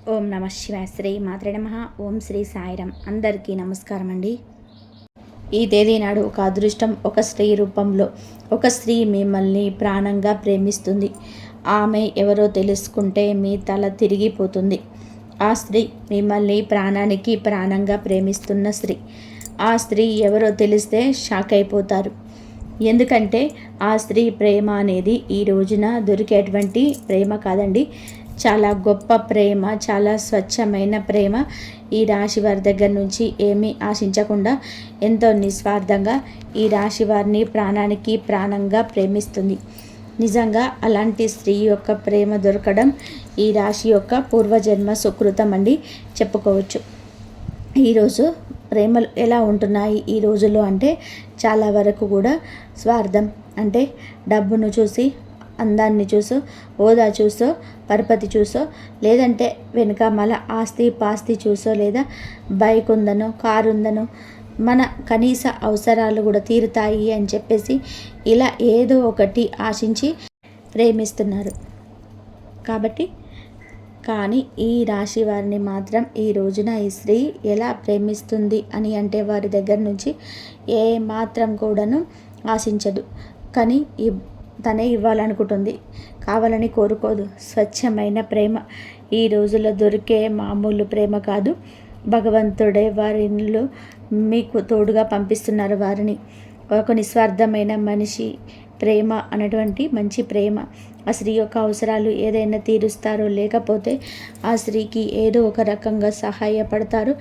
ఓం నమ శివాయ. శ్రీ మాత్రే నమః. ఓం శ్రీ సాయిరాం. అందరికీ నమస్కారం అండి. ఈ తేదీ నాడు ఒక అదృష్టం ఒక స్త్రీ రూపంలో ఒక స్త్రీ మిమ్మల్ని ప్రాణంగా ప్రేమిస్తుంది. ఆమె ఎవరో తెలుసుకుంటే మీ తల తిరిగిపోతుంది. ఆ స్త్రీ మిమ్మల్ని ప్రాణానికి ప్రాణంగా ప్రేమిస్తున్న స్త్రీ. ఆ స్త్రీ ఎవరో తెలిస్తే షాక్ అయిపోతారు. ఎందుకంటే ఆ స్త్రీ ప్రేమ అనేది ఈ రోజున దొరికేటువంటి ప్రేమ కాదండి. చాలా గొప్ప ప్రేమ, చాలా స్వచ్ఛమైన ప్రేమ. ఈ రాశి వారి దగ్గర నుంచి ఏమీ ఆశించకుండా ఎంతో నిస్వార్థంగా ఈ రాశి వారిని ప్రాణానికి ప్రాణంగా ప్రేమిస్తుంది. నిజంగా అలాంటి స్త్రీ యొక్క ప్రేమ దొరకడం ఈ రాశి యొక్క పూర్వజన్మ సుకృతం అండి చెప్పుకోవచ్చు. ఈరోజు ప్రేమలు ఎలా ఉంటున్నాయి ఈ రోజుల్లో అంటే చాలా వరకు కూడా స్వార్థం, అంటే డబ్బును చూసి, అందాన్ని చూసో, హోదా చూసో, పరపతి చూసో, లేదంటే వెనుక మళ్ళీ ఆస్తి పాస్తి చూసో, లేదా బైక్ ఉందనో, కారు ఉందనో, మన కనీస అవసరాలు కూడా తీరుతాయి అని చెప్పేసి ఇలా ఏదో ఒకటి ఆశించి ప్రేమిస్తున్నారు. కాబట్టి కానీ ఈ రాశి వారిని మాత్రం ఈ రోజున ఈ స్త్రీ ఎలా ప్రేమిస్తుంది అని అంటే వారి దగ్గర నుంచి ఏ మాత్రం కూడాను ఆశించదు. కానీ తనే ఇవ్వాలనుకుంటుంది, కావాలని కోరుకోదు. స్వచ్ఛమైన ప్రేమ ఈ రోజుల్లో దొరికే మామూలు ప్రేమ కాదు. భగవంతుడే వారిలో మీకు తోడుగా పంపిస్తున్నారు వారిని. ఒక నిస్వార్థమైన మనిషి ప్రేమ అన్నటువంటి మంచి ప్రేమ. ఆ స్త్రీ యొక్క అవసరాలు ఏదైనా తీరుస్తారో, లేకపోతే ఆ స్త్రీకి ఏదో ఒక రకంగా సహాయపడతారు.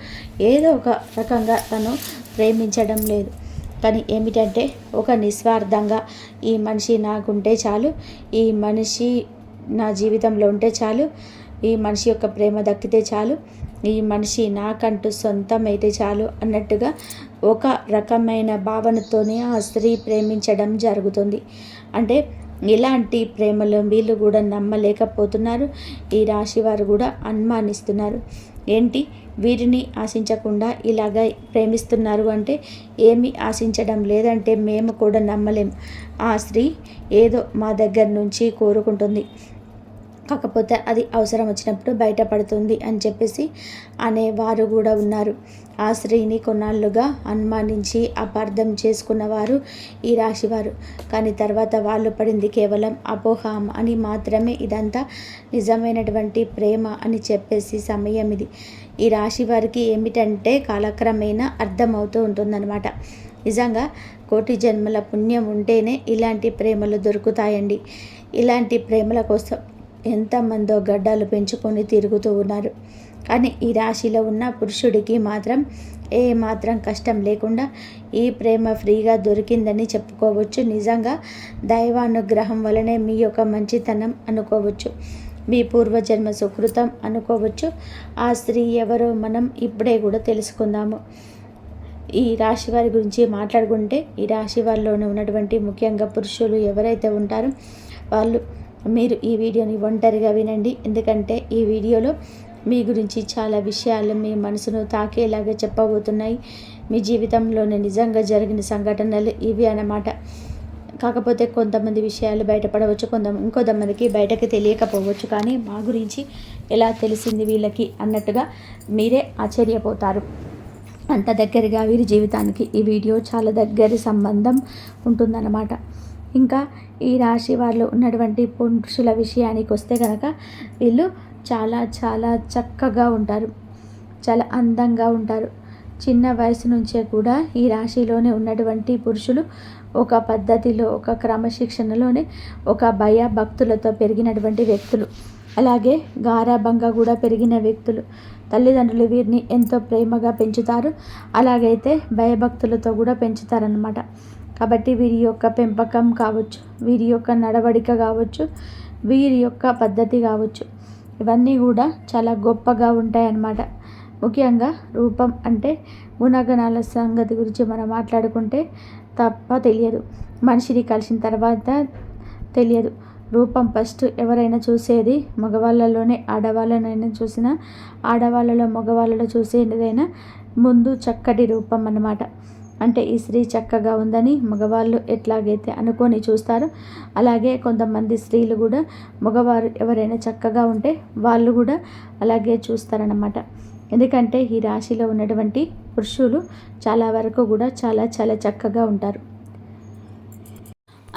ఏదో ఒక రకంగా తను ప్రేమించడం లేదు. కానీ ఏమిటంటే ఒక నిస్వార్థంగా ఈ మనిషి నాకుంటే చాలు, ఈ మనిషి నా జీవితంలో ఉంటే చాలు, ఈ మనిషి యొక్క ప్రేమ దక్కితే చాలు, ఈ మనిషి నాకంటూ సొంతం అయితే చాలు అన్నట్టుగా ఒక రకమైన భావనతోనే ఆ స్త్రీ ప్రేమించడం జరుగుతుంది. అంటే ఇలాంటి ప్రేమలో వీళ్ళు కూడా నమ్మలేకపోతున్నారు. ఈ రాశి వారు కూడా అనుమానిస్తున్నారు. ఏంటి వీరిని ఆశించకుండా ఇలాగ ప్రేమిస్తున్నారు అంటే ఏమీ ఆశించడం లేదంటే మేము కూడా నమ్మలేం. ఆ స్త్రీ ఏదో మా దగ్గర నుంచి కోరుకుంటుంది, కాకపోతే అది అవసరం వచ్చినప్పుడు బయటపడుతుంది అని చెప్పేసి అనేవారు కూడా ఉన్నారు. ఆ స్త్రీని కొన్నాళ్ళుగా అనుమానించి అపార్థం చేసుకున్నవారు ఈ రాశివారు. కానీ తర్వాత వాళ్ళు పడింది కేవలం అపోహ అని మాత్రమే. ఇదంతా నిజమైనటువంటి ప్రేమ అని చెప్పేసి సమయం ఇది. ఈ రాశి వారికి ఏమిటంటే కాలక్రమేణా అర్థమవుతూ ఉంటుందన్నమాట. నిజంగా కోటి జన్మల పుణ్యం ఉంటేనే ఇలాంటి ప్రేమలు దొరుకుతాయండి. ఇలాంటి ప్రేమల కోసం ఎంతమందో గడ్డాలు పెంచుకొని తిరుగుతూ ఉన్నారు. కానీ ఈ రాశిలో ఉన్న పురుషుడికి మాత్రం ఏ మాత్రం కష్టం లేకుండా ఈ ప్రేమ ఫ్రీగా దొరికిందని చెప్పుకోవచ్చు. నిజంగా దైవానుగ్రహం వలనే మీ యొక్క మంచితనం అనుకోవచ్చు, మీ పూర్వజన్మ సుకృతం అనుకోవచ్చు. ఆ స్త్రీ ఎవరో మనం ఇప్పుడే కూడా తెలుసుకుందాము. ఈ రాశి వారి గురించి మాట్లాడుకుంటే ఈ రాశి వారిలోనే ఉన్నటువంటి ముఖ్యంగా పురుషులు ఎవరైతే ఉంటారో వాళ్ళు, మీరు ఈ వీడియోని ఒంటరిగా వినండి. ఎందుకంటే ఈ వీడియోలో మీ గురించి చాలా విషయాలు మీ మనసును తాకేలాగా చెప్పబోతున్నాయి. మీ జీవితంలోనే నిజంగా జరిగిన సంఘటనలు ఇవి అన్నమాట. కాకపోతే కొంతమంది విషయాలు బయటపడవచ్చు, ఇంకొంతమందికి బయటకు తెలియకపోవచ్చు. కానీ మా గురించి ఎలా తెలిసింది వీళ్ళకి అన్నట్టుగా మీరే ఆశ్చర్యపోతారు. అంత దగ్గరగా వీరి జీవితానికి ఈ వీడియో చాలా దగ్గర సంబంధం ఉంటుందన్నమాట. ఇంకా ఈ రాశి వాళ్ళు ఉన్నటువంటి పురుషుల విషయానికి వస్తే కనుక వీళ్ళు చాలా చాలా చక్కగా ఉంటారు, చాలా అందంగా ఉంటారు. చిన్న వయసు నుంచే కూడా ఈ రాశిలోనే ఉన్నటువంటి పురుషులు ఒక పద్ధతిలో, ఒక క్రమశిక్షణలోనే, ఒక భయభక్తులతో పెరిగినటువంటి వ్యక్తులు. అలాగే గారాబంగా కూడా పెరిగిన వ్యక్తులు. తల్లిదండ్రులు వీరిని ఎంతో ప్రేమగా పెంచుతారు, అలాగైతే భయభక్తులతో కూడా పెంచుతారన్నమాట. కాబట్టి వీరి యొక్క పెంపకం కావచ్చు, వీరి యొక్క నడవడిక కావచ్చు, వీరి యొక్క పద్ధతి కావచ్చు, ఇవన్నీ కూడా చాలా గొప్పగా ఉంటాయన్నమాట. ముఖ్యంగా రూపం అంటే గుణగణాల సంగతి గురించి మనం మాట్లాడుకుంటే తప్ప తెలియదు. మనిషిని కలిసిన తర్వాత తెలియదు. రూపం ఫస్ట్ ఎవరైనా చూసేది మగవాళ్ళలోనే. ఆడవాళ్ళనైనా చూసినా, ఆడవాళ్ళలో మగవాళ్ళలో చూసేదైనా ముందు చక్కటి రూపం అన్నమాట. అంటే ఈ స్త్రీ చక్కగా ఉందని మగవాళ్ళు ఎట్లాగైతే అనుకొని చూస్తారో అలాగే కొంతమంది స్త్రీలు కూడా మగవారు ఎవరైనా చక్కగా ఉంటే వాళ్ళు కూడా అలాగే చూస్తారన్నమాట. ఎందుకంటే ఈ రాశిలో ఉన్నటువంటి పురుషులు చాలా వరకు కూడా చాలా చాలా చక్కగా ఉంటారు.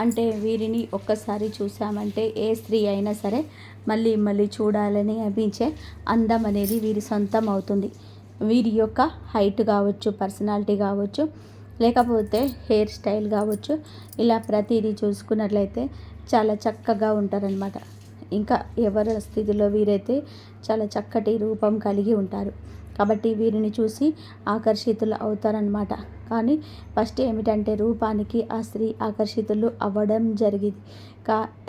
అంటే వీరిని ఒక్కసారి చూసామంటే ఏ స్త్రీ అయినా సరే మళ్ళీ మళ్ళీ చూడాలని అనిపించే అందం అనేది వీరి సొంతం అవుతుంది. వీరి యొక్క హైట్ కావచ్చు, పర్సనాలిటీ కావచ్చు, లేకపోతే హెయిర్ స్టైల్ కావచ్చు, ఇలా ప్రతిదీ చూసుకున్నట్లయితే చాలా చక్కగా ఉంటారనమాట. ఇంకా ఎవరి స్థితిలో వీరైతే చాలా చక్కటి రూపం కలిగి ఉంటారు. కాబట్టి వీరిని చూసి ఆకర్షితులు అవుతారనమాట. కానీ ఫస్ట్ ఏమిటంటే రూపానికి ఆ స్త్రీ ఆకర్షితులు అవ్వడం జరిగింది.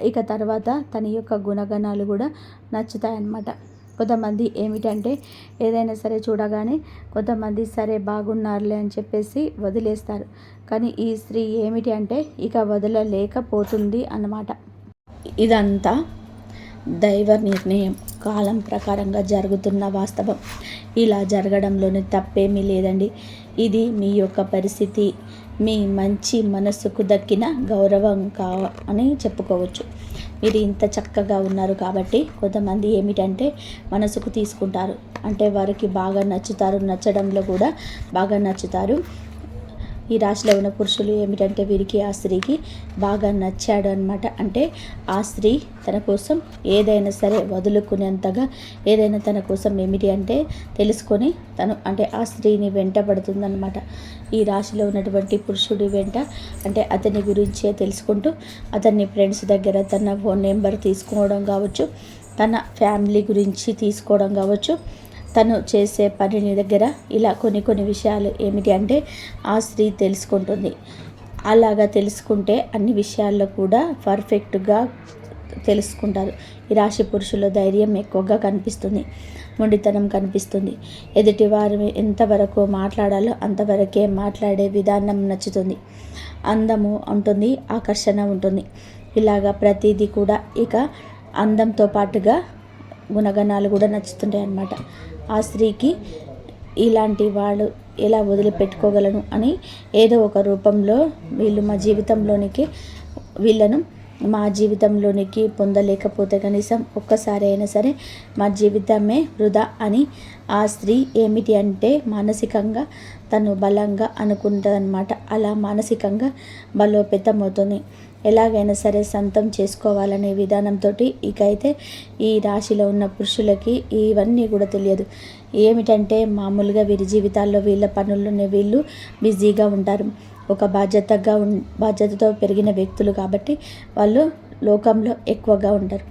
ఇక తర్వాత తన యొక్క గుణగణాలు కూడా నచ్చుతాయన్నమాట. కొంతమంది ఏమిటంటే ఏదైనా సరే చూడగానే కొంతమంది సరే బాగున్నారులే అని చెప్పేసి వదిలేస్తారు. కానీ ఈ స్త్రీ ఏమిటి అంటే ఇక వదలలేకపోతుంది అన్నమాట. ఇదంతా దైవ నిర్ణయం, కాలం ప్రకారంగా జరుగుతున్న వాస్తవం. ఇలా జరగడంలోనే తప్పేమీ లేదండి. ఇది మీ యొక్క పరిస్థితి, మీ మంచి మనస్సుకు దక్కిన గౌరవం అని చెప్పుకోవచ్చు. మీరు ఇంత చక్కగా ఉన్నారు కాబట్టి కొంతమంది ఏమిటంటే మనసుకు తీసుకుంటారు. అంటే వారికి బాగా నచ్చుతారు, నచ్చడంలో కూడా బాగా నచ్చుతారు. ఈ రాశిలో ఉన్న పురుషులు ఏమిటంటే వీరికి ఆ స్త్రీకి బాగా నచ్చాడు అనమాట. అంటే ఆ స్త్రీ తన కోసం ఏదైనా సరే వదులుకునేంతగా ఏదైనా తన కోసం ఏమిటి అంటే తెలుసుకొని తను అంటే ఆ స్త్రీని వెంట పడుతుందన్నమాట. ఈ రాశిలో ఉన్నటువంటి పురుషుడి వెంట అంటే అతని గురించే తెలుసుకుంటూ అతన్ని ఫ్రెండ్స్ దగ్గర తన ఫోన్ నెంబర్ తీసుకోవడం కావచ్చు, తన ఫ్యామిలీ గురించి తీసుకోవడం కావచ్చు, తను చేసే పనిని దగ్గర ఇలా కొన్ని విషయాలు ఏమిటి అంటే ఆ స్త్రీ తెలుసుకుంటుంది. అలాగా తెలుసుకుంటే అన్ని విషయాల్లో కూడా పర్ఫెక్ట్గా తెలుసుకుంటారు. ఈ రాశి పురుషుల ధైర్యం ఎక్కువగా కనిపిస్తుంది, మొండితనం కనిపిస్తుంది. ఎదుటి వారు ఎంతవరకు మాట్లాడాలో అంతవరకే మాట్లాడే విధానం నచ్చుతుంది. అందము ఉంటుంది, ఆకర్షణ ఉంటుంది. ఇలాగా ప్రతిదీ కూడా ఇక అందంతో పాటుగా గుణగణాలు కూడా నచ్చుతుంటాయి అన్నమాట. ఆ స్త్రీకి ఇలాంటి వాళ్ళు ఎలా వదిలిపెట్టుకోగలను అని ఏదో ఒక రూపంలో వీళ్ళు వీళ్ళను మా జీవితంలోనికి పొందలేకపోతే కనీసం ఒక్కసారి అయినా సరే మా జీవితమే వృధా అని ఆ స్త్రీ ఏమిటి అంటే మానసికంగా తను బలంగా అనుకుంటుందన్నమాట. అలా మానసికంగా బలోపేతమవుతుంది. ఎలాగైనా సరే సొంతం చేసుకోవాలనే విధానంతో ఇక అయితే ఈ రాశిలో ఉన్న పురుషులకి ఇవన్నీ కూడా తెలియదు. ఏమిటంటే మామూలుగా వీరి జీవితాల్లో వీళ్ళ పనుల్లోనే వీళ్ళు బిజీగా ఉంటారు. ఒక బాధ్యతతో పెరిగిన వ్యక్తులు కాబట్టి వాళ్ళు లోకంలో ఎక్కువగా ఉంటారు.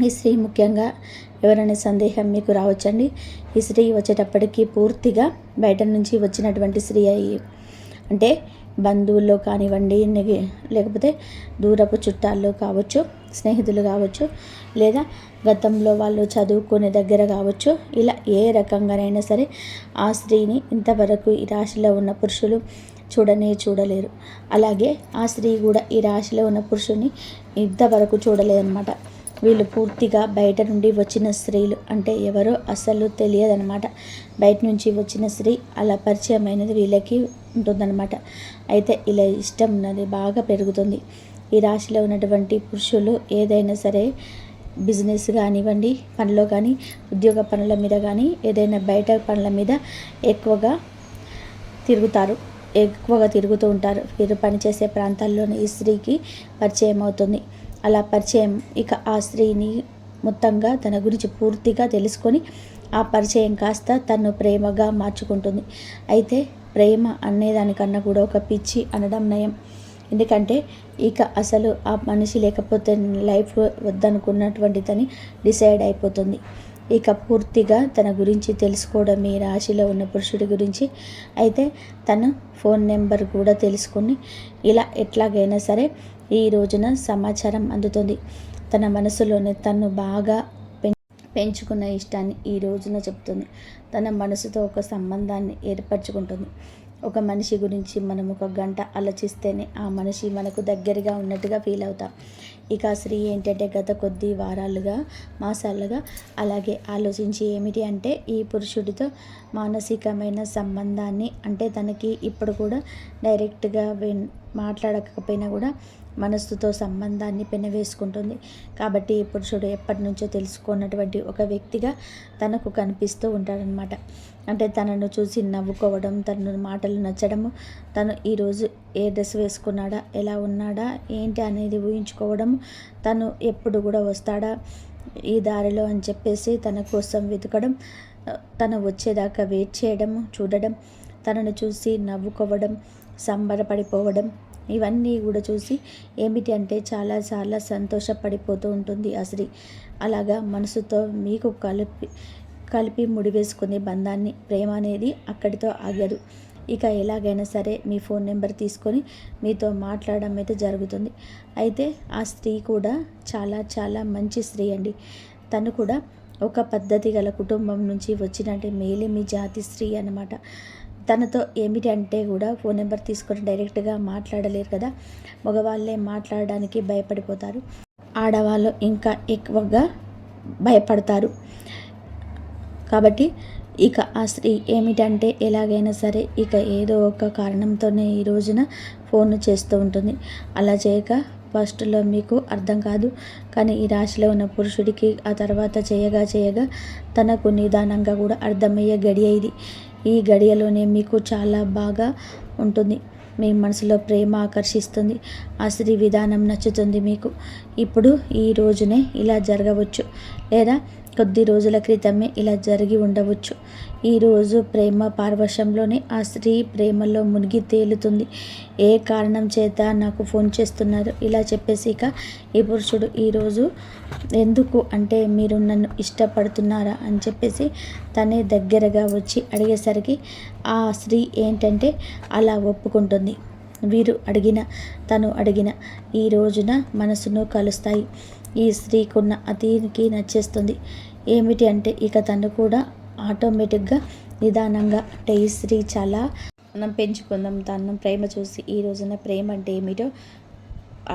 ఈ స్త్రీ ముఖ్యంగా ఎవరైనా సందేహం మీకు రావచ్చండి. ఈ స్త్రీ వచ్చేటప్పటికి పూర్తిగా బయట నుంచి వచ్చినటువంటి స్త్రీ అయ్యి అంటే బంధువుల్లో కానివ్వండి, లేకపోతే దూరపు చుట్టాల్లో కావచ్చు, స్నేహితులు కావచ్చు, లేదా గతంలో వాళ్ళు చదువుకునే దగ్గర కావచ్చు, ఇలా ఏ రకంగానైనా సరే ఆ స్త్రీని ఇంతవరకు ఈ రాశిలో ఉన్న పురుషులు చూడలేరు. అలాగే ఆ స్త్రీ కూడా ఈ రాశిలో ఉన్న పురుషుని ఇంతవరకు చూడలేదన్నమాట. వీళ్ళు పూర్తిగా బయట నుండి వచ్చిన స్త్రీలు అంటే ఎవరో అసలు తెలియదన్నమాట. బయట నుంచి వచ్చిన స్త్రీ అలా పరిచయమైనది వీళ్ళకి ఉంటుందన్నమాట. అయితే ఇలా ఇష్టం ఉన్నది బాగా పెరుగుతుంది. ఈ రాశిలో ఉన్నటువంటి పురుషులు ఏదైనా సరే బిజినెస్ కానివ్వండి, పనిలో కానీ, ఉద్యోగ పనుల మీద కానీ, ఏదైనా బయట పనుల మీద ఎక్కువగా తిరుగుతూ ఉంటారు. వీరు పనిచేసే ప్రాంతాల్లోనే ఈ స్త్రీకి పరిచయం అవుతుంది. అలా పరిచయం ఇక ఆ స్త్రీని మొత్తంగా తన గురించి పూర్తిగా తెలుసుకొని ఆ పరిచయం కాస్త తను ప్రేమగా మార్చుకుంటుంది. అయితే ప్రేమ అనేదానికన్నా కూడా ఒక పిచ్చి అనడం నయం. ఎందుకంటే ఇక అసలు ఆ మనిషి లేకపోతే లైఫ్ వద్దనుకున్నటువంటి తని డిసైడ్ అయిపోతుంది. ఇక పూర్తిగా తన గురించి తెలుసుకోవడం ఈ రాశిలో ఉన్న పురుషుడి గురించి. అయితే తన ఫోన్ నెంబర్ కూడా తెలుసుకొని ఇలా ఎట్లాగైనా సరే ఈ రోజున సమాచారం అందుతుంది. తన మనసులోనే తను బాగా పెంచుకున్న ఇష్టాన్ని ఈ రోజున చెప్తుంది. తన మనసుతో ఒక సంబంధాన్ని ఏర్పరచుకుంటుంది. ఒక మనిషి గురించి మనం ఒక గంట ఆలోచిస్తేనే ఆ మనిషి మనకు దగ్గరగా ఉన్నట్టుగా ఫీల్ అవుతాం. ఇక స్త్రీ ఏంటంటే గత కొద్ది వారాలుగా మాసాలుగా అలాగే ఆలోచించి ఏమిటి అంటే ఈ పురుషుడితో మానసికమైన సంబంధాన్ని అంటే తనకి ఇప్పుడు కూడా డైరెక్ట్గా మాట్లాడకపోయినా కూడా మనస్సుతో సంబంధాన్ని పెనవేసుకుంటుంది. కాబట్టి ఈ పురుషుడు ఎప్పటి నుంచో తెలుసుకున్నటువంటి ఒక వ్యక్తిగా తనకు కనిపిస్తూ ఉంటాడనమాట. అంటే తనను చూసి నవ్వుకోవడం, తన మాటలు నచ్చడము, తను ఈరోజు ఏ డ్రెస్ వేసుకున్నాడా, ఎలా ఉన్నాడా, ఏంటి అనేది ఊహించుకోవడము, తను ఎప్పుడు కూడా వస్తాడా ఈ దారిలో అని చెప్పేసి తన కోసం వెతకడం, తను వచ్చేదాకా వెయిట్ చేయడము, చూడడం, తనను చూసి నవ్వుకోవడం, సంబరపడిపోవడం, ఇవన్నీ కూడా చూసి ఏమిటి అంటే చాలా చాలా సంతోషపడిపోతూ ఉంటుంది ఆ స్త్రీ. అలాగా మనసుతో మీకు కలిపి ముడివేసుకునే బంధాన్ని, ప్రేమ అనేది అక్కడితో ఆగదు. ఇక ఎలాగైనా సరే మీ ఫోన్ నెంబర్ తీసుకొని మీతో మాట్లాడడం అయితే జరుగుతుంది. అయితే ఆ స్త్రీ కూడా చాలా చాలా మంచి స్త్రీ అండి. తను కూడా ఒక పద్ధతి గల కుటుంబం నుంచి వచ్చినట్టు మేలిమి జాతి స్త్రీ అన్నమాట. తనతో ఏమిటి అంటే కూడా ఫోన్ నెంబర్ తీసుకొని డైరెక్ట్గా మాట్లాడలేరు కదా, మగవాళ్ళే మాట్లాడడానికి భయపడిపోతారు, ఆడవాళ్ళు ఇంకా ఎక్కువగా భయపడతారు. కాబట్టి ఇక ఆ స్త్రీ ఏమిటంటే ఎలాగైనా సరే ఇక ఏదో ఒక కారణంతోనే ఈ రోజున ఫోన్ చేస్తూ ఉంటుంది. అలా చేయక ఫస్ట్లో మీకు అర్థం కాదు, కానీ ఈ రాశిలో ఉన్న పురుషుడికి ఆ తర్వాత చేయగా తనకు నిదానంగా కూడా అర్థమయ్యే గడియ ఇది. ఈ గడియలోనే మీకు చాలా బాగా ఉంటుంది. మీ మనసులో ప్రేమ ఆకర్షిస్తుంది, ఆ స్త్రీ విధానం నచ్చుతుంది మీకు. ఇప్పుడు ఈ రోజునే ఇలా జరగవచ్చు, లేదా కొద్ది రోజుల క్రితమే ఇలా జరిగి ఉండవచ్చు. ఈరోజు ప్రేమ పారవశ్యంలోనే ఆ స్త్రీ ప్రేమలో మునిగి తేలుతుంది. ఏ కారణం చేత నాకు ఫోన్ చేస్తున్నారు ఇలా చెప్పేసి ఇక ఈ పురుషుడు ఈరోజు ఎందుకు అంటే మీరు నన్ను ఇష్టపడుతున్నారా అని చెప్పేసి తనే దగ్గరగా వచ్చి అడిగేసరికి ఆ స్త్రీ ఏంటంటే అలా ఒప్పుకుంటుంది. వీరు తను అడిగిన ఈ రోజున మనసును కలుస్తాయి. ఈ స్త్రీకున్న అతీనికి నచ్చేస్తుంది. ఏమిటి అంటే ఇక తను కూడా ఆటోమేటిక్గా నిదానంగా అంటే ఈ స్త్రీ చాలా మనం పెంచుకుందాం తన ప్రేమ చూసి ఈ రోజున ప్రేమ అంటే ఏమిటో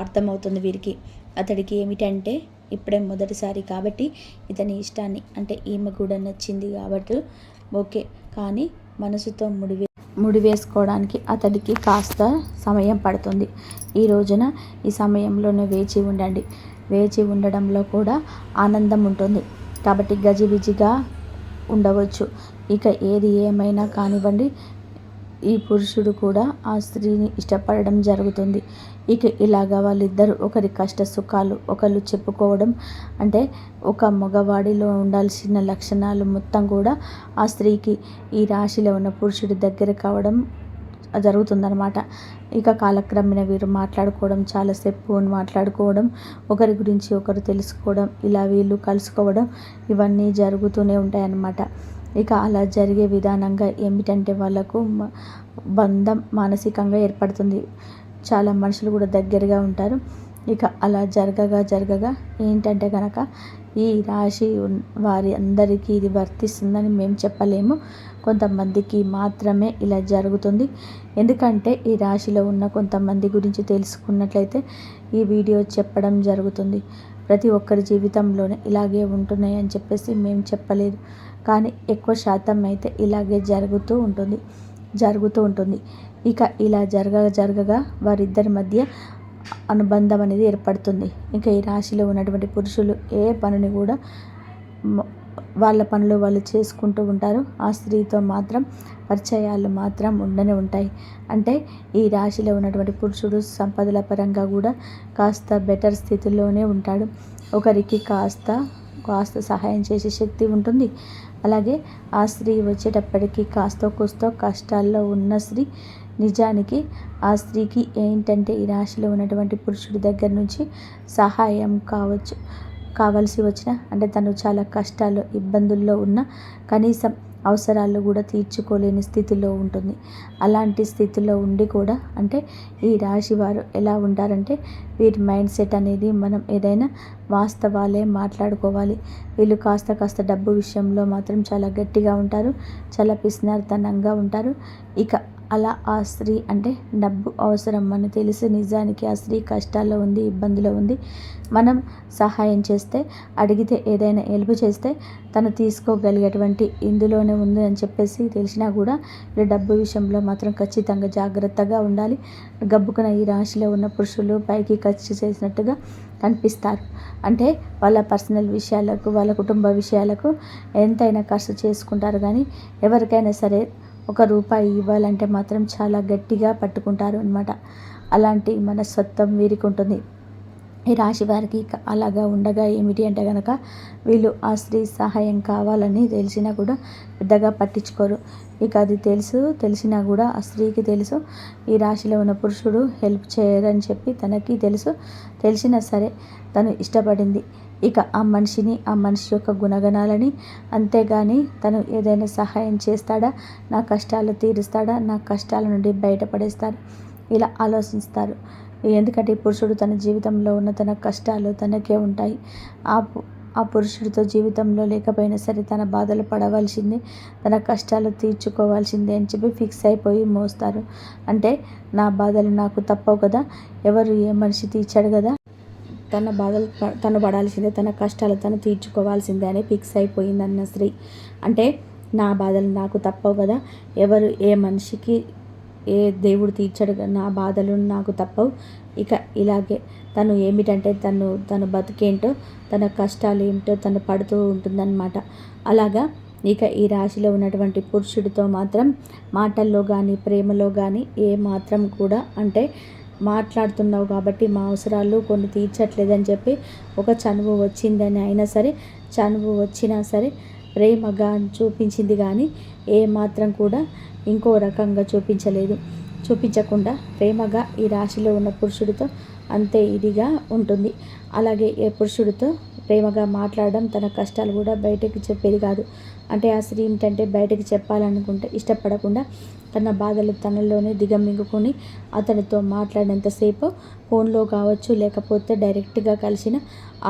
అర్థమవుతుంది వీరికి. అతడికి ఏమిటంటే ఇప్పుడే మొదటిసారి కాబట్టి ఇతని ఇష్టాన్ని అంటే ఈమె కూడా నచ్చింది కాబట్టి ఓకే, కానీ మనసుతో ముడివేసుకోవడానికి అతడికి కాస్త సమయం పడుతుంది. ఈ రోజున ఈ సమయంలోనే వేచి ఉండండి. వేచి ఉండడంలో కూడా ఆనందం ఉంటుంది. కాబట్టి గజిబిజిగా ఉండవచ్చు. ఇక ఏది ఏమైనా కానివ్వండి, ఈ పురుషుడు కూడా ఆ స్త్రీని ఇష్టపడడం జరుగుతుంది. ఇక ఇలాగా వాళ్ళిద్దరూ ఒకరి కష్ట సుఖాలు ఒకళ్ళు చెప్పుకోవడం, అంటే ఒక మగవాడిలో ఉండాల్సిన లక్షణాలు మొత్తం కూడా ఆ స్త్రీకి ఈ రాశిలో ఉన్న పురుషుడి దగ్గర కావడం జరుగుతుందన్నమాట. ఇక కాలక్రమేణా వీరు మాట్లాడుకోవడం, చాలాసేపు మాట్లాడుకోవడం, ఒకరి గురించి ఒకరు తెలుసుకోవడం, ఇలా వీళ్ళు కలుసుకోవడం, ఇవన్నీ జరుగుతూనే ఉంటాయన్నమాట. ఇక అలా జరిగే విధానంగా ఏమిటంటే వాళ్ళకు బంధం మానసికంగా ఏర్పడుతుంది. చాలా మనుషులు కూడా దగ్గరగా ఉంటారు. ఇక అలా జరగగా ఏంటంటే కనుక ఈ రాశి వారి అందరికీ ఇది వర్తిస్తుందని మేము చెప్పలేము. కొంతమందికి మాత్రమే ఇలా జరుగుతుంది. ఎందుకంటే ఈ రాశిలో ఉన్న కొంతమంది గురించి తెలుసుకున్నట్లయితే ఈ వీడియో చెప్పడం జరుగుతుంది. ప్రతి ఒక్కరి జీవితంలోనే ఇలాగే ఉంటున్నాయి అని చెప్పేసి మేము చెప్పలేదు, కానీ ఎక్కువ శాతం అయితే ఇలాగే జరుగుతూ ఉంటుంది. ఇక ఇలా జరగగా వారిద్దరి మధ్య అనుబంధం అనేది ఏర్పడుతుంది. ఇంకా ఈ రాశిలో ఉన్నటువంటి పురుషులు ఏ పనిని కూడా వాళ్ళ పనులు వాళ్ళు చేసుకుంటూ ఉంటారు. ఆ స్త్రీతో మాత్రం పరిచయాలు మాత్రం ఉండనే ఉంటాయి. అంటే ఈ రాశిలో ఉన్నటువంటి పురుషుడు సంపదల పరంగా కూడా కాస్త బెటర్ స్థితిలోనే ఉంటాడు. ఒకరికి కాస్త సహాయం చేసే శక్తి ఉంటుంది. అలాగే ఆ స్త్రీ వచ్చేటప్పటికి కాస్తో కూస్తో కష్టాల్లో ఉన్న స్త్రీ. నిజానికి ఆ స్త్రీకి ఏంటంటే ఈ రాశిలో ఉన్నటువంటి పురుషుడి దగ్గర నుంచి సహాయం కావాల్సి వచ్చిన, అంటే తను చాలా కష్టాలు ఇబ్బందుల్లో ఉన్న కనీసం అవసరాలు కూడా తీర్చుకోలేని స్థితిలో ఉంటుంది. అలాంటి స్థితిలో ఉండి కూడా అంటే ఈ రాశి వారు ఎలా ఉంటారంటే వీరి మైండ్ సెట్ అనేది మనం ఏదైనా వాస్తవాలే మాట్లాడుకోవాలి. వీళ్ళు కాస్త డబ్బు విషయంలో మాత్రం చాలా గట్టిగా ఉంటారు, చాలా పిసినారితనంగా ఉంటారు. ఇక అలా ఆ స్త్రీ అంటే డబ్బు అవసరం అని తెలిసి నిజానికి ఆ స్త్రీ కష్టాల్లో ఉంది, ఇబ్బందిలో ఉంది. మనం సహాయం చేస్తే, అడిగితే ఏదైనా హెల్ప్ చేస్తే తను తీసుకోగలిగేటువంటి ఇందులోనే ఉంది అని చెప్పేసి తెలిసినా కూడా డబ్బు విషయంలో మాత్రం ఖచ్చితంగా జాగ్రత్తగా ఉండాలి. గబ్బుకున్న ఈ రాశిలో ఉన్న పురుషులు పైకి ఖర్చు చేసినట్టుగా కనిపిస్తారు. అంటే వాళ్ళ పర్సనల్ విషయాలకు, వాళ్ళ కుటుంబ విషయాలకు ఎంతైనా ఖర్చు చేసుకుంటారు. కానీ ఎవరికైనా సరే ₹1 ఇవ్వాలంటే మాత్రం చాలా గట్టిగా పట్టుకుంటారు అన్నమాట. అలాంటి మనస్తత్వం వీరికి ఉంటుంది. ఈ రాశి వారికి అలాగా ఉండగా ఏమిటి అంటే కనుక వీళ్ళు ఆ స్త్రీ సహాయం కావాలని తెలిసినా కూడా పెద్దగా పట్టించుకోరు. ఇక అది తెలిసినా కూడా ఆ స్త్రీకి తెలుసు ఈ రాశిలో ఉన్న పురుషుడు హెల్ప్ చేయరని చెప్పి తనకి తెలుసు. తెలిసినా సరే తను ఇష్టపడింది ఇక ఆ మనిషి యొక్క గుణగణాలని. అంతేగాని తను ఏదైనా సహాయం చేస్తాడా, నా కష్టాలు తీరుస్తాడా, నా కష్టాల నుండి బయటపడేస్తాడు ఇలా ఆలోచిస్తారు. ఎందుకంటే ఈ పురుషుడు తన జీవితంలో ఉన్న తన కష్టాలు తనకే ఉంటాయి. ఆ పురుషుడితో జీవితంలో లేకపోయినా సరే తన బాధలు పడవలసిందే, తన కష్టాలు తీర్చుకోవాల్సిందే అని చెప్పి ఫిక్స్ అయిపోయి మోస్తారు. అంటే నా బాధలు నాకు తప్పవు కదా, ఎవరు ఏ మనిషి తీర్చాడు కదా, తన బాధలు తను పడాల్సిందే, తన కష్టాలు తను తీర్చుకోవాల్సిందే అని ఫిక్స్ అయిపోయిందన్న స్త్రీ. అంటే నా బాధలు నాకు తప్పవు కదా, ఎవరు ఏ మనిషికి ఏ దేవుడు తీర్చడు, నా బాధలు నాకు తప్పవు. ఇక ఇలాగే తను ఏమిటంటే తను బతికేంటో, తన కష్టాలు ఏమిటో తను పడుతూ ఉంటుందన్నమాట. అలాగా ఇక ఈ రాశిలో ఉన్నటువంటి పురుషుడితో మాత్రం మాటల్లో కానీ, ప్రేమలో కానీ ఏ మాత్రం కూడా అంటే మాట్లాడుతున్నావు కాబట్టి మా అవసరాలు కొన్ని తీర్చట్లేదని చెప్పి ఒక చనువు వచ్చిందని అయినా సరే, చనువు వచ్చినా సరే ప్రేమగా చూపించింది కానీ ఏ మాత్రం కూడా ఇంకో రకంగా చూపించకుండా ప్రేమగా ఈ రాశిలో ఉన్న పురుషుడితో అంతే ఇదిగా ఉంటుంది. అలాగే ఏ పురుషుడితో ప్రేమగా మాట్లాడడం, తన కష్టాలు కూడా బయటకు చెప్పేది కాదు. అంటే ఆ స్త్రీ ఏంటంటే బయటకు చెప్పాలనుకుంటే ఇష్టపడకుండా తన బాధలు తనలోనే దిగమింగుకొని అతనితో మాట్లాడినంతసేపు ఫోన్లో కావచ్చు, లేకపోతే డైరెక్ట్గా కలిసిన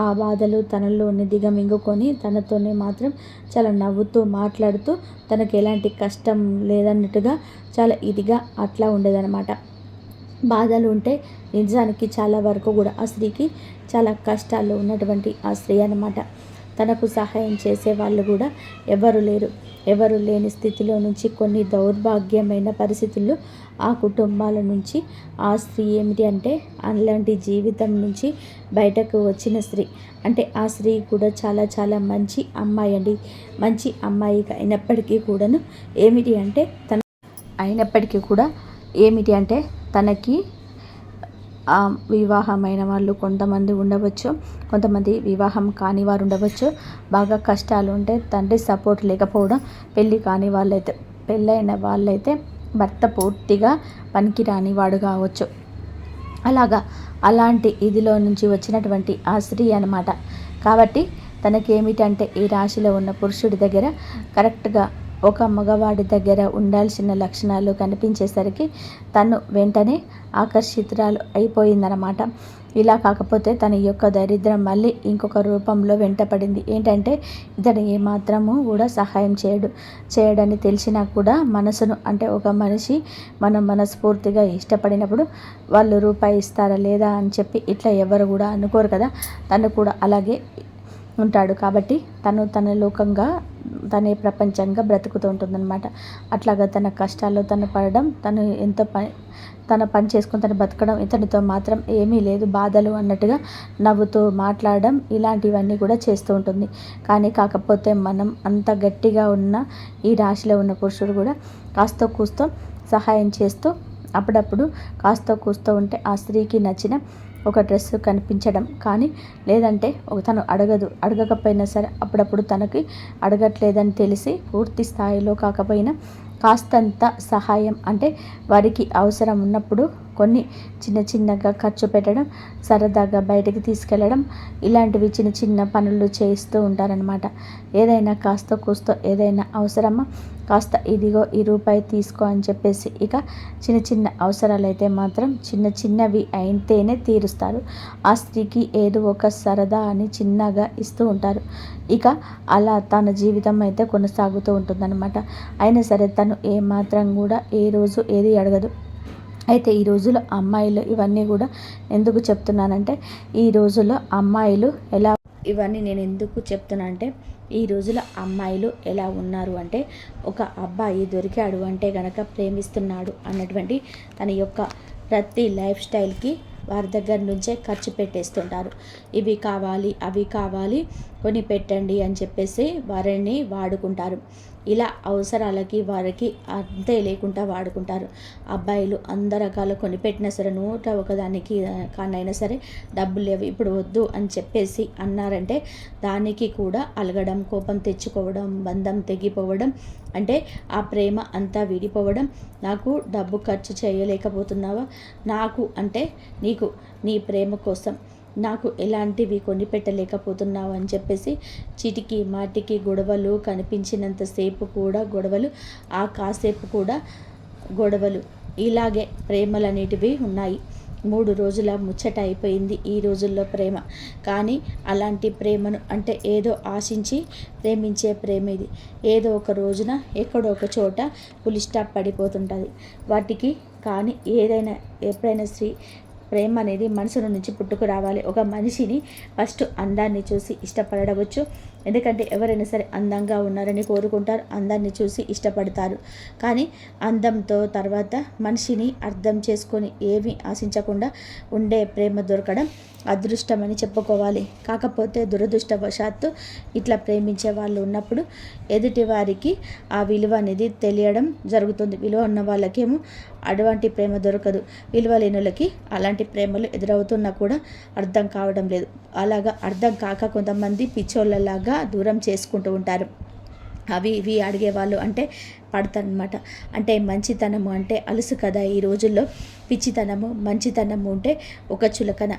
ఆ బాధలు తనలోనే దిగమింగుకొని తనతోనే మాత్రం చాలా నవ్వుతూ మాట్లాడుతూ తనకు ఎలాంటి కష్టం లేదన్నట్టుగా చాలా ఇదిగా అట్లా ఉండేదన్నమాట. బాధలు ఉంటే నిజానికి చాలా వరకు కూడా ఆ స్త్రీకి చాలా కష్టాల్లో ఉన్నటువంటి ఆ స్త్రీ అన్నమాట. తనకు సహాయం చేసే వాళ్ళు కూడా ఎవరు లేని స్థితిలో నుంచి కొన్ని దౌర్భాగ్యమైన పరిస్థితుల్లో ఆ కుటుంబాల నుంచి ఆ స్త్రీ ఏమిటి అంటే అలాంటి జీవితం నుంచి బయటకు వచ్చిన స్త్రీ. అంటే ఆ స్త్రీ కూడా చాలా చాలా మంచి అమ్మాయి అండి. మంచి అమ్మాయి అయినప్పటికీ కూడాను ఏమిటి అంటే తనకి వివాహమైన వాళ్ళు కొంతమంది ఉండవచ్చు, కొంతమంది వివాహం కాని వారు ఉండవచ్చు. బాగా కష్టాలు ఉంటే తండ్రి సపోర్ట్ లేకపోవడం, పెళ్ళైన వాళ్ళైతే భర్త పూర్తిగా పనికిరాని వాడు కావచ్చు. అలాంటి ఇదిలో నుంచి వచ్చినటువంటి ఆ స్త్రీ అన్నమాట. కాబట్టి తనకేమిటంటే ఈ రాశిలో ఉన్న పురుషుడి దగ్గర కరెక్ట్గా ఒక మగవాడి దగ్గర ఉండాల్సిన లక్షణాలు కనిపించేసరికి తను వెంటనే ఆకర్షితురాలు అయిపోయిందన్నమాట. ఇలా కాకపోతే తన యొక్క దరిద్రం మళ్ళీ ఇంకొక రూపంలో వెంటపడింది. ఏంటంటే ఇతను ఏమాత్రము కూడా సహాయం చేయడని తెలిసినా కూడా మనసును అంటే ఒక మనిషి మనం మనస్ఫూర్తిగా ఇష్టపడినప్పుడు వాళ్ళు రూపాయి ఇస్తారా లేదా అని చెప్పి ఇట్లా ఎవరు కూడా అనుకోరు కదా. తను కూడా అలాగే ఉంటాడు కాబట్టి తన లోకంగా తనే ప్రపంచంగా బ్రతుకుతూ ఉంటుందన్నమాట. అట్లాగా తన కష్టాల్లో తను పడడం, తన పని చేసుకొని తను బతకడం, ఇతనితో మాత్రం ఏమీ లేదు బాధలు అన్నట్టుగా నవ్వుతూ మాట్లాడడం, ఇలాంటివన్నీ కూడా చేస్తూ ఉంటుంది. కాకపోతే మనం అంత గట్టిగా ఉన్న ఈ రాశిలో ఉన్న పురుషుడు కూడా కాస్తో కూస్తో సహాయం చేస్తూ అప్పుడప్పుడు కాస్తో కూస్తో ఉంటే ఆ స్త్రీకి నచ్చిన ఒక డ్రెస్ కనిపించడం కానీ, లేదంటే తను అడగకపోయినా సరే అప్పుడప్పుడు తనకి అడగట్లేదని తెలిసి పూర్తి స్థాయిలో కాకపోయినా కాస్తంత సహాయం అంటే వారికి అవసరం ఉన్నప్పుడు కొన్ని చిన్నగా ఖర్చు పెట్టడం, సరదాగా బయటకు తీసుకెళ్ళడం, ఇలాంటివి చిన్న పనులు చేస్తూ ఉంటారనమాట. ఏదైనా కాస్తో కూస్తో ఏదైనా అవసరమా కాస్త ఇదిగో ఈ రూపాయి తీసుకో అని చెప్పేసి ఇక చిన్న చిన్న అవసరాలు అయితే మాత్రం చిన్న చిన్నవి అయితేనే తీరుస్తారు. ఆ స్త్రీకి ఏదో ఒక సరదా అని చిన్నగా ఇస్తూ ఉంటారు. ఇక అలా తన జీవితం అయితే కొనసాగుతూ ఉంటుందన్నమాట. అయినా సరే తను ఏమాత్రం కూడా ఏ రోజు ఏది అడగదు. అయితే ఈ రోజుల్లో అమ్మాయిలు ఇవన్నీ కూడా ఎందుకు చెప్తున్నానంటే, ఈ రోజుల్లో అమ్మాయిలు ఎలా, ఇవన్నీ నేను ఎందుకు చెప్తున్నా అంటే, ఈ రోజుల అమ్మాయిలు ఎలా ఉన్నారు అంటే, ఒక అబ్బాయి దొరికాడు అంటే గనక ప్రేమిస్తున్నాడు అన్నటువంటి తన యొక్క ప్రతి లైఫ్ స్టైల్కి వారి దగ్గర నుంచే ఖర్చు పెట్టేస్తుంటారు. ఇవి కావాలి అవి కావాలి కొని పెట్టండి అని చెప్పేసి వారిని వాడుకుంటారు. ఇలా అవసరాలకి వారికి అంతే లేకుండా వాడుకుంటారు. అబ్బాయిలు అందరు రకాలు కొనిపెట్టినా సరే 101 కానైనా సరే డబ్బులు లేవు ఇప్పుడు వద్దు అని చెప్పేసి అన్నారంటే దానికి కూడా అలగడం, కోపం తెచ్చుకోవడం, బంధం తెగిపోవడం, అంటే ఆ ప్రేమ అంతా విడిపోవడం. నాకు డబ్బు ఖర్చు చేయలేకపోతున్నావా, నాకు అంటే నీకు నీ ప్రేమ కోసం నాకు ఎలాంటివి కొనిపెట్టలేకపోతున్నావు అని చెప్పేసి చిటికి మాటికి గొడవలు, కనిపించినంతసేపు కూడా గొడవలు, ఆ కాసేపు కూడా గొడవలు, ఇలాగే ప్రేమలనేటివి ఉన్నాయి. 3 రోజుల ముచ్చట అయిపోయింది ఈ రోజుల్లో ప్రేమ. కానీ అలాంటి ప్రేమను అంటే ఏదో ఆశించి ప్రేమించే ప్రేమ ఇది. ఏదో ఒక రోజున ఎక్కడో ఒక చోట ఫుల్ స్టాప్ పడిపోతుంటుంది వాటికి. కానీ ఏదైనా ఎప్పుడైనా ప్రేమ అనేది మనసుల నుంచి పుట్టుకు రావాలి. ఒక మనిషిని ఫస్ట్ అందాన్ని చూసి ఇష్టపడవచ్చు. ఎందుకంటే ఎవరైనా సరే అందంగా ఉన్నారని కోరుకుంటారు, అందాన్ని చూసి ఇష్టపడతారు. కానీ అందంతో తర్వాత మనిషిని అర్థం చేసుకొని ఏమీ ఆశించకుండా ఉండే ప్రేమ దొరకడం అదృష్టమని చెప్పుకోవాలి. కాకపోతే దురదృష్టవశాత్తు ఇట్లా ప్రేమించే వాళ్ళు ఉన్నప్పుడు ఎదుటి వారికి ఆ విలువ అనేది తెలియడం జరుగుతుంది. విలువ ఉన్న వాళ్ళకేమో అటువంటి ప్రేమ దొరకదు. విలువ లేనులకి అలాంటి ప్రేమలు ఎదురవుతున్నా కూడా అర్థం కావడం లేదు. అలాగా అర్థం కాక కొంతమంది పిచ్చోళ్ళలాగా దూరం చేసుకుంటూ ఉంటారు. అవి ఇవి అడిగేవాళ్ళు అంటే పడతారనమాట. అంటే మంచితనము అంటే అలుసు కదా ఈ రోజుల్లో. పిచ్చితనము మంచితనము ఉంటే ఒక చులకన,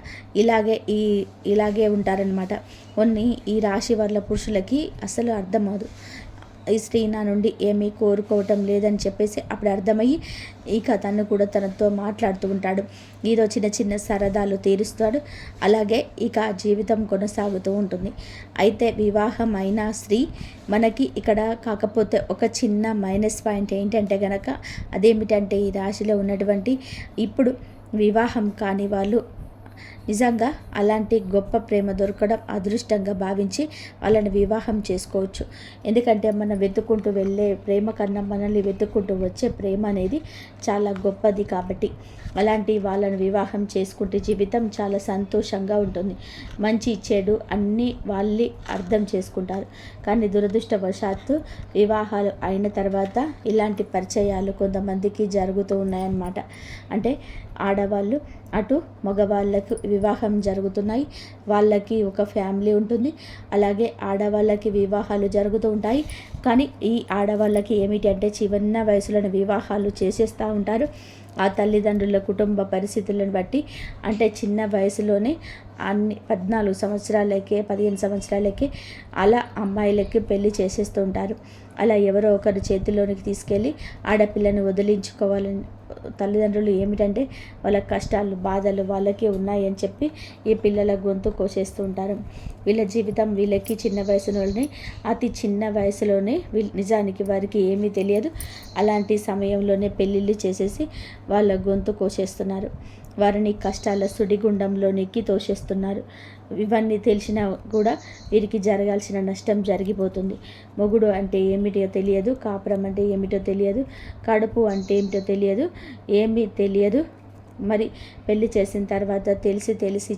ఇలాగే ఉంటారనమాట. కొన్ని ఈ రాశి వాళ్ళ పురుషులకి అసలు అర్థం అవ్వదు. ఈ స్త్రీ నా నుండి ఏమీ కోరుకోవటం లేదని చెప్పేసి అప్పుడు అర్థమయ్యి ఇక తను కూడా తనతో మాట్లాడుతూ ఉంటాడు. ఏదో చిన్న చిన్న సరదాలు తీరుస్తాడు. అలాగే ఇక జీవితం కొనసాగుతూ ఉంటుంది. అయితే వివాహం అయిన స్త్రీ మనకి ఇక్కడ కాకపోతే ఒక చిన్న మైనస్ పాయింట్ ఏంటంటే గనక అదేమిటంటే ఈ రాశిలో ఉన్నటువంటి ఇప్పుడు వివాహం కాని వాళ్ళు నిజంగా అలాంటి గొప్ప ప్రేమ దొరకడం అదృష్టంగా భావించి వాళ్ళని వివాహం చేసుకోవచ్చు. ఎందుకంటే మనం వెతుక్కుంటూ వెళ్ళే ప్రేమ కన్నా మనల్ని వెతుక్కుంటూ వచ్చే ప్రేమ అనేది చాలా గొప్పది. కాబట్టి అలాంటి వాళ్ళని వివాహం చేసుకుంటే జీవితం చాలా సంతోషంగా ఉంటుంది. మంచి చెడు అన్నీ వాళ్ళే అర్థం చేసుకుంటారు. కానీ దురదృష్టవశాత్తు వివాహాలు అయిన తర్వాత ఇలాంటి పరిచయాలు కొంతమందికి జరుగుతూ ఉన్నాయన్నమాట. అంటే ఆడవాళ్ళు అటు మగవాళ్ళకు వివాహం జరుగుతున్నాయి, వాళ్ళకి ఒక ఫ్యామిలీ ఉంటుంది. అలాగే ఆడవాళ్ళకి వివాహాలు జరుగుతూ ఉంటాయి. కానీ ఈ ఆడవాళ్ళకి ఏమిటి అంటే చిన్న వయసులోని వివాహాలు చేసేస్తూ ఉంటారు. ఆ తల్లిదండ్రుల కుటుంబ పరిస్థితులను బట్టి అంటే చిన్న వయసులోనే అన్ని 14 సంవత్సరాలకే 15 సంవత్సరాలకే అలా అమ్మాయిలకి పెళ్లి చేసేస్తూ ఉంటారు. అలా ఎవరో ఒకరి చేతిలోనికి తీసుకెళ్ళి ఆడపిల్లని వదిలించుకోవాలని తల్లిదండ్రులు ఏమిటంటే వాళ్ళ కష్టాలు బాధలు వాళ్ళకే ఉన్నాయని చెప్పి ఈ పిల్లల గొంతు కోసేస్తూ ఉంటారు. వీళ్ళ జీవితం వీళ్ళకి చిన్న వయసులోనే అతి చిన్న వయసులోనే నిజానికి వారికి ఏమీ తెలియదు. అలాంటి సమయంలోనే పెళ్ళిళ్ళు చేసేసి వాళ్ళ గొంతు కోసేస్తున్నారు. వారిని కష్టాల సుడిగుండంలోనికి తోసేస్తున్నారు. ఇవన్నీ తెలిసినా కూడా వీరికి జరగాల్సిన నష్టం జరిగిపోతుంది. మొగుడు అంటే ఏమిటో తెలియదు, కాపురం అంటే ఏమిటో తెలియదు, కడుపు అంటే ఏమిటో తెలియదు, ఏమీ తెలియదు. మరి పెళ్లి చేసిన తర్వాత తెలిసి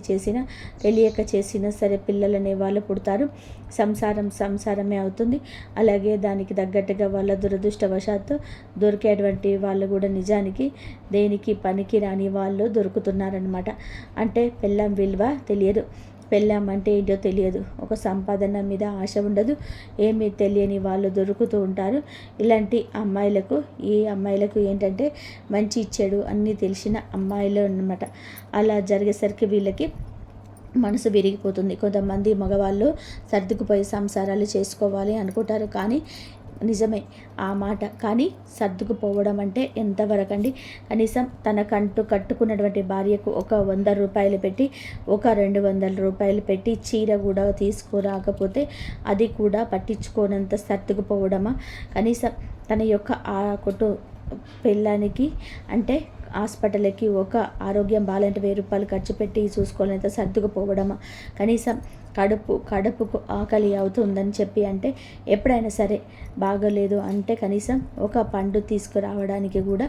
చేసినా తెలియక చేసినా సరే పిల్లలనే వాళ్ళు పుడతారు. సంసారమే అవుతుంది. అలాగే దానికి తగ్గట్టుగా వాళ్ళ దురదృష్టవశాత్తు దొరికేటువంటి వాళ్ళు కూడా నిజానికి దేనికి పనికి రాని వాళ్ళు దొరుకుతున్నారనమాట. అంటే పెళ్ళాం విలువ తెలియదు, పెళ్ళాం అంటే ఏంటో తెలియదు, ఒక సంపాదన మీద ఆశ ఉండదు, ఏమీ తెలియని వాళ్ళు దొరుకుతూ ఉంటారు. ఇలాంటి అమ్మాయిలకు ఈ అమ్మాయిలకు ఏంటంటే మంచి చెడు అన్నీ తెలిసిన అమ్మాయిలు అన్నమాట. అలా జరిగేసరికి వీళ్ళకి మనసు విరిగిపోతుంది. కొంతమంది మగవాళ్ళు సర్దుకుపోయి సంసారాలు చేసుకోవాలి అనుకుంటారు. కానీ నిజమే ఆ మాట. కానీ సర్దుకుపోవడం అంటే ఎంతవరకు అండి? కనీసం తనకంటూ కట్టుకున్నటువంటి భార్యకు ఒక 100 రూపాయలు పెట్టి, ఒక 200 రూపాయలు పెట్టి చీర కూడా తీసుకురాకపోతే అది కూడా పట్టించుకోనంత సర్దుకుపోవడమా? కనీసం తన యొక్క ఆ పెళ్ళానికి అంటే హాస్పిటల్కి ఒక ఆరోగ్యం బాగాలంటే 1000 రూపాయలు ఖర్చు పెట్టి చూసుకోవాలంటే సర్దుకుపోవడమా? కనీసం కడుపుకు ఆకలి అవుతుందని చెప్పి అంటే ఎప్పుడైనా సరే బాగోలేదు అంటే కనీసం ఒక పండు తీసుకురావడానికి కూడా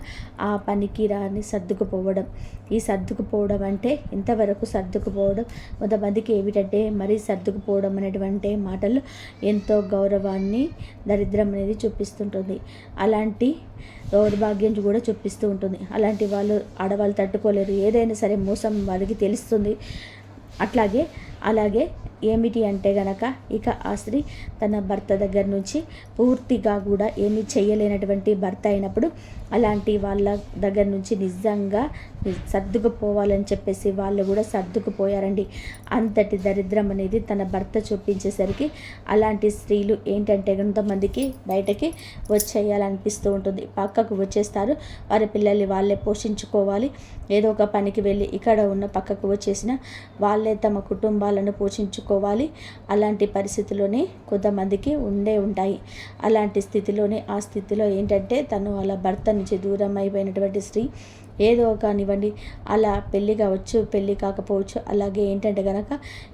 ఆ పనికి రాని సర్దుకుపోవడం. ఈ సర్దుకుపోవడం అంటే ఇంతవరకు సర్దుకుపోవడం కొంతమందికి ఏమిటంటే మరీ సర్దుకుపోవడం అనేటువంటి మాటలు ఎంతో గౌరవాన్ని దరిద్రం అనేది చూపిస్తుంటుంది. అలాంటి దౌర్భాగ్యం కూడా చూపిస్తూ ఉంటుంది. అలాంటి ఆడవాళ్ళు తట్టుకోలేరు. ఏదైనా సరే మోసం వారికి తెలుస్తుంది. అలాగే ఏమిటి అంటే గనక ఇక ఆ స్త్రీ తన భర్త దగ్గర నుంచి పూర్తిగా కూడా ఏమీ చేయలేనటువంటి భర్త అయినప్పుడు అలాంటి వాళ్ళ దగ్గర నుంచి నిజంగా సర్దుకుపోవాలని చెప్పేసి వాళ్ళు కూడా సర్దుకుపోయారండి. అంతటి దరిద్రం అనేది తన భర్త చూపించేసరికి అలాంటి స్త్రీలు ఏంటంటే కొంతమందికి బయటకి వచ్చేయాలనిపిస్తూ ఉంటుంది. పక్కకు వచ్చేస్తారు. వారి పిల్లల్ని వాళ్ళే పోషించుకోవాలి. ఏదో ఒక పనికి వెళ్ళి ఇక్కడ ఉన్న పక్కకు వచ్చేసిన వాళ్ళే తమ కుటుంబాలను పోషించుకోవాలి. అలాంటి పరిస్థితిలోనే కొంతమందికి ఉంటాయి. అలాంటి స్థితిలోనే ఆ స్థితిలో ఏంటంటే తను వాళ్ళ భర్త నుంచి దూరం అయిపోయినటువంటి స్త్రీ ఏదో కానివ్వండి అలా పెళ్ళి కావచ్చు, పెళ్ళి కాకపోవచ్చు. అలాగే ఏంటంటే గనక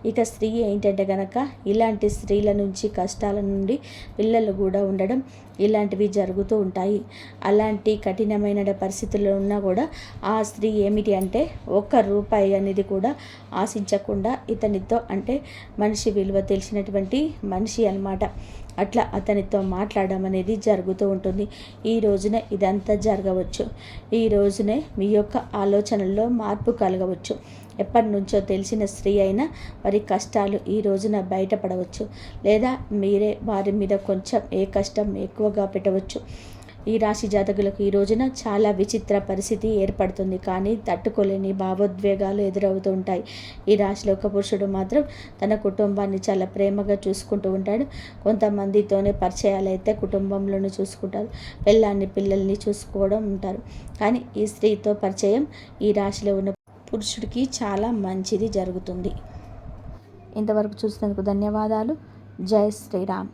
ఇక స్త్రీ ఏంటంటే గనక ఇలాంటి స్త్రీల నుంచి కష్టాల నుండి పిల్లలు కూడా ఉండడం ఇలాంటివి జరుగుతూ ఉంటాయి. అలాంటి కఠినమైన పరిస్థితుల్లో ఉన్నా కూడా ఆ స్త్రీ ఏమిటి అంటే ₹1 అనేది కూడా ఆశించకుండా ఇతనితో అంటే మనిషి విలువ తెలిసినటువంటి మనిషి అన్నమాట. అట్లా అతనితో మాట్లాడడం అనేది జరుగుతూ ఉంటుంది. ఈ రోజునే ఇదంతా జరగవచ్చు. ఈ రోజునే మీ యొక్క ఆలోచనల్లో మార్పు కలగవచ్చు. ఎప్పటి నుంచో తెలిసిన స్త్రీ అయినా వారి కష్టాలు ఈ రోజున బయటపడవచ్చు. లేదా మీరే వారి మీద కొంచెం ఏ కష్టం ఎక్కువగా పెట్టవచ్చు. ఈ రాశి జాతకులకు ఈ రోజున చాలా విచిత్ర పరిస్థితి ఏర్పడుతుంది. కానీ తట్టుకోలేని భావోద్వేగాలు ఎదురవుతూ ఉంటాయి. ఈ రాశిలో ఒక పురుషుడు మాత్రం తన కుటుంబాన్ని చాలా ప్రేమగా చూసుకుంటూ ఉంటాడు. కొంతమందితోనే పరిచయాలు అయితే కుటుంబంలోనే చూసుకుంటారు. పిల్లల్ని చూసుకోవడం ఉంటారు. కానీ ఈ స్త్రీతో పరిచయం ఈ రాశిలో ఉన్న పురుషుడికి చాలా మంచిది జరుగుతుంది. ఇంతవరకు చూసినందుకు ధన్యవాదాలు. జై శ్రీరామ్.